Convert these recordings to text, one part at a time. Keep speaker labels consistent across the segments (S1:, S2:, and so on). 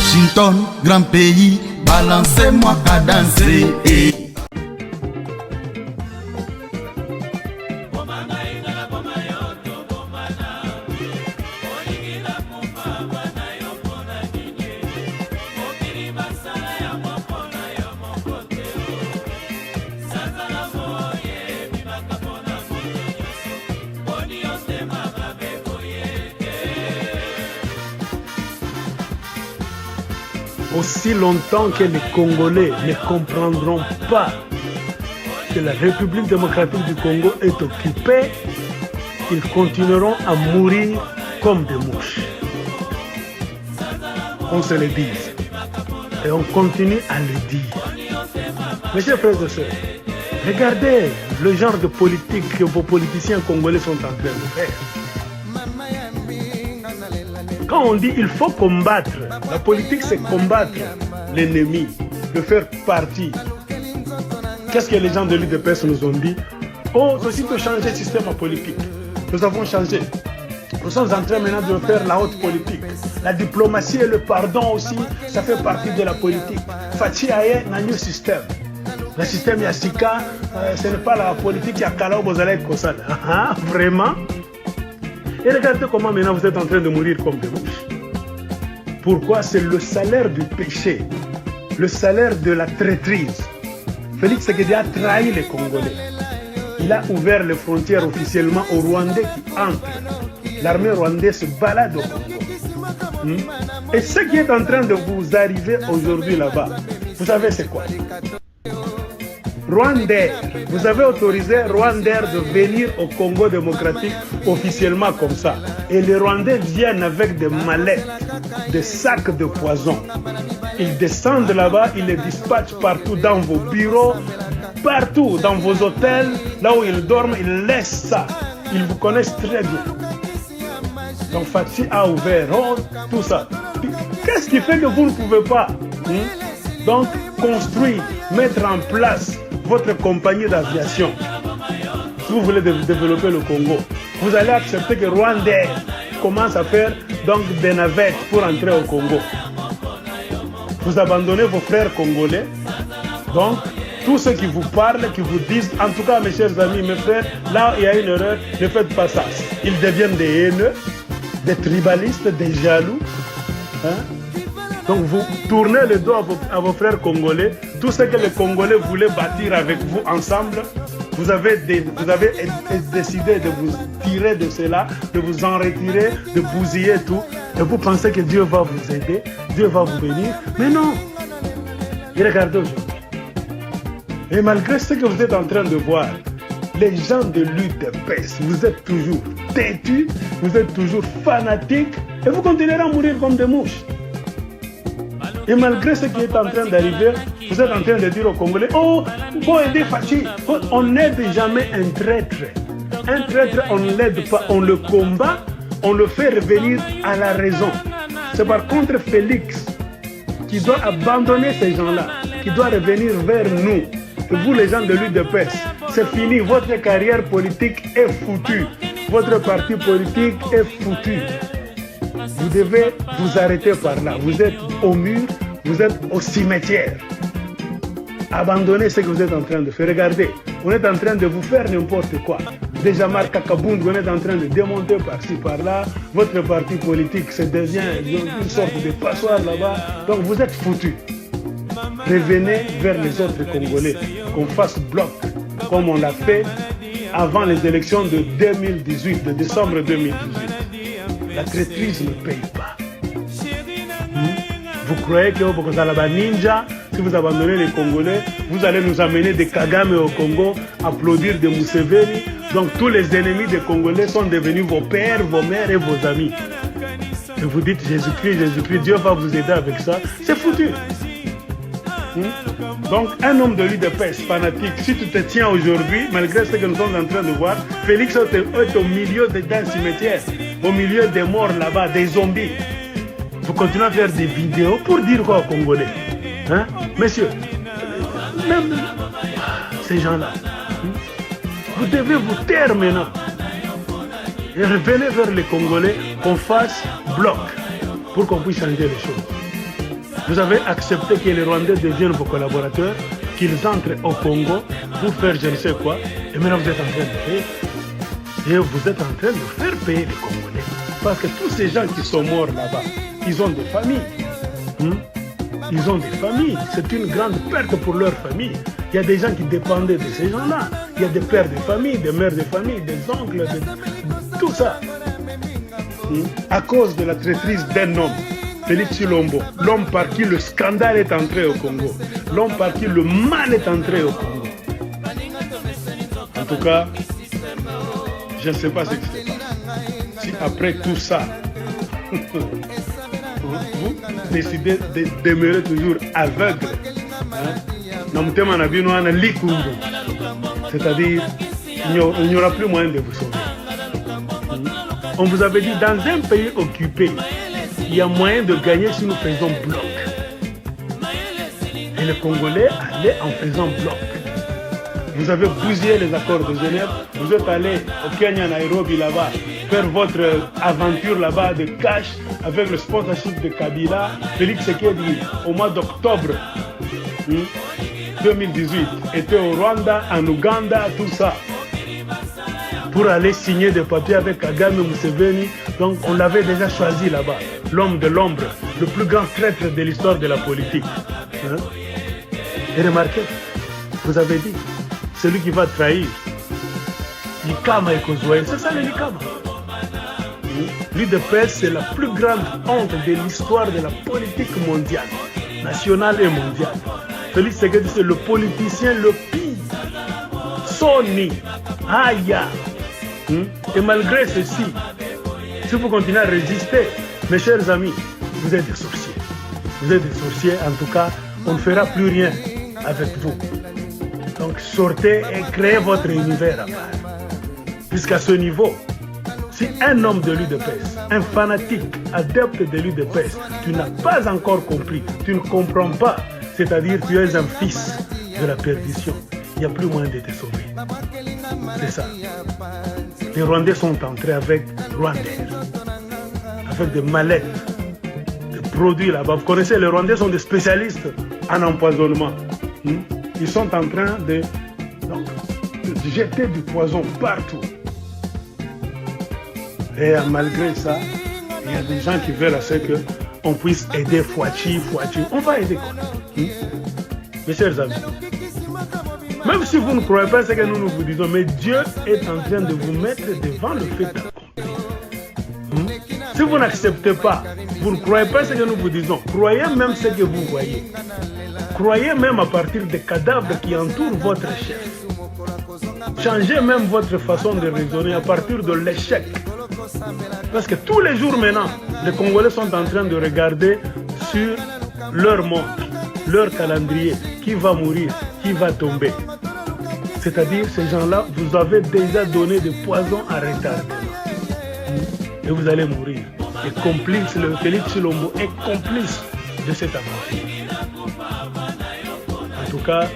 S1: Washington, grand pays, balancez-moi qu'à danser.
S2: Aussi longtemps que les Congolais ne comprendront pas que la République démocratique du Congo est occupée, ils continueront à mourir comme des mouches. On se le dit et on continue à le dire. Mes chers frères et sœurs, regardez le genre de politique que vos politiciens congolais sont en train de faire. Quand on dit il faut combattre, la politique c'est combattre l'ennemi, le faire partie. Qu'est-ce que les gens de l'UDPS nous ont dit? Oh, ceci peut changer le système politique. Nous avons changé. Nous sommes en train maintenant de faire la haute politique. La diplomatie et le pardon aussi, ça fait partie de la politique. Fachi aye na new système. Le système Yassika, ce n'est pas la politique Yakala Bozala et Kosala. Vraiment? Et regardez comment maintenant vous êtes en train de mourir comme des mouches. Pourquoi? C'est le salaire du péché, le salaire de la traîtrise. Félix Tshisekedi a trahi les Congolais. Il a ouvert les frontières officiellement aux Rwandais qui entrent. L'armée rwandaise se balade au Congo. Et ce qui est en train de vous arriver aujourd'hui là-bas, vous savez c'est quoi? Rwandair, vous avez autorisé Rwandair de venir au Congo démocratique officiellement comme ça. Et les Rwandais viennent avec des mallettes, des sacs de poison. Ils descendent là-bas, ils les dispatchent partout dans vos bureaux, partout dans vos hôtels, là où ils dorment, ils laissent ça. Ils vous connaissent très bien. Donc Fatih a ouvert tout ça. Qu'est-ce qui fait que vous ne pouvez pas donc construire, mettre en place votre compagnie d'aviation? Si vous voulez développer le Congo, vous allez accepter que Rwanda commence à faire donc des navettes pour entrer au Congo. Vous abandonnez vos frères congolais. Donc, tous ceux qui vous parlent, qui vous disent, en tout cas mes chers amis, mes frères, là il y a une erreur, ne faites pas ça. Ils deviennent des haineux, des tribalistes, des jaloux. Donc vous tournez le dos à vos frères congolais. Tout ce que les Congolais voulaient bâtir avec vous ensemble, vous avez décidé de vous tirer de cela, de vous en retirer, de bousiller tout. Et vous pensez que Dieu va vous aider, Dieu va vous bénir. Mais non. Et regardez aujourd'hui. Et malgré ce que vous êtes en train de voir, les gens de l'UDPS, vous êtes toujours têtus, vous êtes toujours fanatiques, et vous continuerez à mourir comme des mouches. Et malgré ce qui est en train d'arriver, vous êtes en train de dire aux Congolais, oh, il faut aider Fachi. On n'aide jamais un traître. Un traître, on ne l'aide pas, on le combat, on le fait revenir à la raison. C'est par contre Félix qui doit abandonner ces gens-là, qui doit revenir vers nous. Et vous, les gens de l'UDPS, c'est fini, votre carrière politique est foutue. Votre parti politique est foutu. Vous devez vous arrêter par là. Vous êtes au mur, vous êtes au cimetière. Abandonnez ce que vous êtes en train de faire. Regardez, on est en train de vous faire n'importe quoi. Déjà, Marc Kakabund, on est en train de démonter par-ci, par-là. Votre parti politique, ça devient une sorte de passoire là-bas. Donc vous êtes foutus. Revenez vers les autres Congolais, qu'on fasse bloc, comme on l'a fait avant les élections de 2018, de décembre 2018. La traîtrise ne paye pas. Vous croyez que vous êtes ninja, si vous abandonnez les Congolais, vous allez nous amener des Kagame au Congo, applaudir de Museveni. Donc tous les ennemis des Congolais sont devenus vos pères, vos mères et vos amis. Et vous dites Jésus-Christ, Jésus-Christ, Dieu va vous aider avec ça. C'est foutu. Donc un homme de l'UDPS fanatique, si tu te tiens aujourd'hui, malgré ce que nous sommes en train de voir, Félix est au milieu d'un cimetière, au milieu des morts là-bas, des zombies. Vous continuez à faire des vidéos pour dire quoi aux Congolais? Messieurs, même ces gens-là, vous devez vous taire maintenant. Et revenez vers les Congolais, qu'on fasse bloc pour qu'on puisse changer les choses. Vous avez accepté que les Rwandais deviennent vos collaborateurs, qu'ils entrent au Congo pour faire je ne sais quoi, et maintenant vous êtes en train de payer. Et vous êtes en train de faire payer les Congolais. Parce que tous ces gens qui sont morts là-bas, ils ont des familles. Ils ont des familles. C'est une grande perte pour leur famille. Il y a des gens qui dépendaient de ces gens-là. Il y a des pères de famille, des mères de famille, des oncles, tout ça. À cause de la traîtrise d'un homme, Félix Tshilombo, l'homme par qui le scandale est entré au Congo, l'homme par qui le mal est entré au Congo. En tout cas, je ne sais pas ce qui se passe. Si après tout ça, vous décidez de demeurer toujours aveugle, c'est-à-dire il n'y aura plus moyen de vous sauver. On vous avait dit, dans un pays occupé, il y a moyen de gagner si nous faisons bloc. Et les Congolais allaient en faisant bloc. Vous avez bousillé les accords de Genève, vous êtes allé au Kenya, Nairobi, là-bas, faire votre aventure là-bas de cash avec le sponsorship de Kabila, Félix Tshisekedi, au mois d'octobre 2018, était au Rwanda, en Ouganda, tout ça, pour aller signer des papiers avec Kagame Museveni. Donc on l'avait déjà choisi là-bas, l'homme de l'ombre, le plus grand traître de l'histoire de la politique. Et remarquez, vous avez dit, celui qui va trahir, Likama et Kozoué, c'est ça le Likama. L'UDPS, c'est la plus grande honte de l'histoire de la politique mondiale, nationale et mondiale. Félix Tshisekedi, c'est le politicien le pire. Sony, Aya. Et malgré ceci, si vous continuez à résister, mes chers amis, vous êtes des sorciers. Vous êtes des sorciers, en tout cas, on ne fera plus rien avec vous. Donc sortez et créez votre univers à part. Jusqu'à ce niveau, si un homme de l'UDPS, un fanatique, adepte de l'UDPS, tu n'as pas encore compris, tu ne comprends pas, c'est-à-dire tu es un fils de la perdition, il n'y a plus moyen de te sauver. C'est ça. Les Rwandais sont entrés avec Rwandair, avec des mallettes, des produits là-bas. Vous connaissez, les Rwandais sont des spécialistes en empoisonnement. Ils sont en train de jeter du poison partout. Et malgré ça, il y a des gens qui veulent à ce qu'on puisse aider Fouachi. On va aider quoi. Mes chers amis, même si vous ne croyez pas ce que nous vous disons, mais Dieu est en train de vous mettre devant le fait accompli. Si vous n'acceptez pas, vous ne croyez pas ce que nous vous disons, croyez même ce que vous voyez. Croyez même à partir des cadavres qui entourent votre chef. Changez même votre façon de raisonner à partir de l'échec. Parce que tous les jours maintenant, les Congolais sont en train de regarder sur leur montre, leur calendrier, qui va mourir, qui va tomber. C'est-à-dire, ces gens-là, vous avez déjà donné des poisons à retardement. Et vous allez mourir. Et complice, le Félix Tshilombo est complice de cette aventure. En tout cas,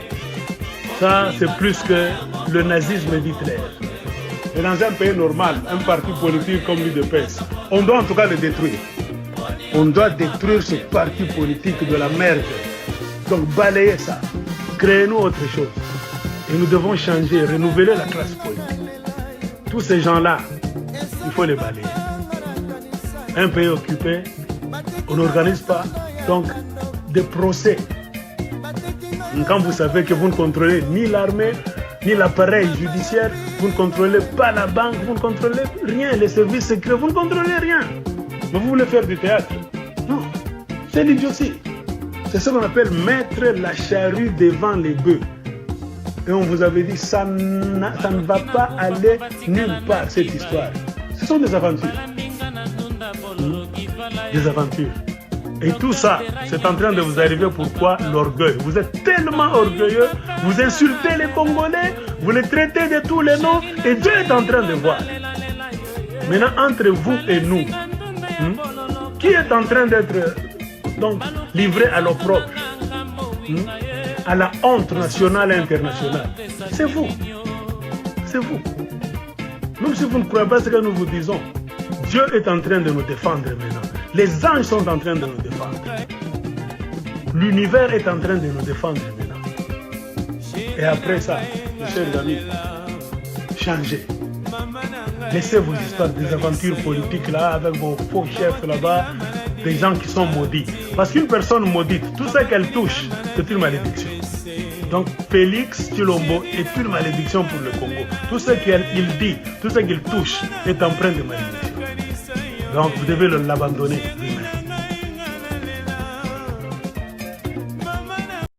S2: ça, c'est plus que le nazisme d'Hitler. Et dans un pays normal, un parti politique comme l'UDPS, on doit en tout cas le détruire. On doit détruire ce parti politique de la merde. Donc balayer ça. Créez-nous autre chose. Et nous devons changer, renouveler la classe politique. Tous ces gens-là, il faut les balayer. Un pays occupé, on n'organise pas donc des procès. Quand vous savez que vous ne contrôlez ni l'armée, ni l'appareil judiciaire, vous ne contrôlez pas la banque, vous ne contrôlez rien, les services secrets, vous ne contrôlez rien. Mais vous voulez faire du théâtre? Non, c'est l'idiotie. C'est ce qu'on appelle mettre la charrue devant les bœufs. Et on vous avait dit, ça ne va pas aller nulle part, cette histoire. Ce sont des aventures. Des aventures. Et tout ça, c'est en train de vous arriver. Pourquoi? L'orgueil. Vous êtes tellement orgueilleux, vous insultez les Congolais, vous les traitez de tous les noms, et Dieu est en train de voir. Maintenant, entre vous et nous, qui est en train d'être donc livré à l'opprobre, à la honte nationale et internationale? C'est vous. C'est vous. Même si vous ne croyez pas ce que nous vous disons, Dieu est en train de nous défendre maintenant. Les anges sont en train de nous défendre. L'univers est en train de nous défendre maintenant. Et après ça, mes chers amis, changez. Laissez vos histoires, des aventures politiques là, avec vos faux chefs là-bas, des gens qui sont maudits. Parce qu'une personne maudite, tout ce qu'elle touche, c'est une malédiction. Donc Félix Tshilombo est une malédiction pour le Congo. Tout ce qu'il dit, tout ce qu'il touche est empreint de malédiction. Donc vous devez l'abandonner.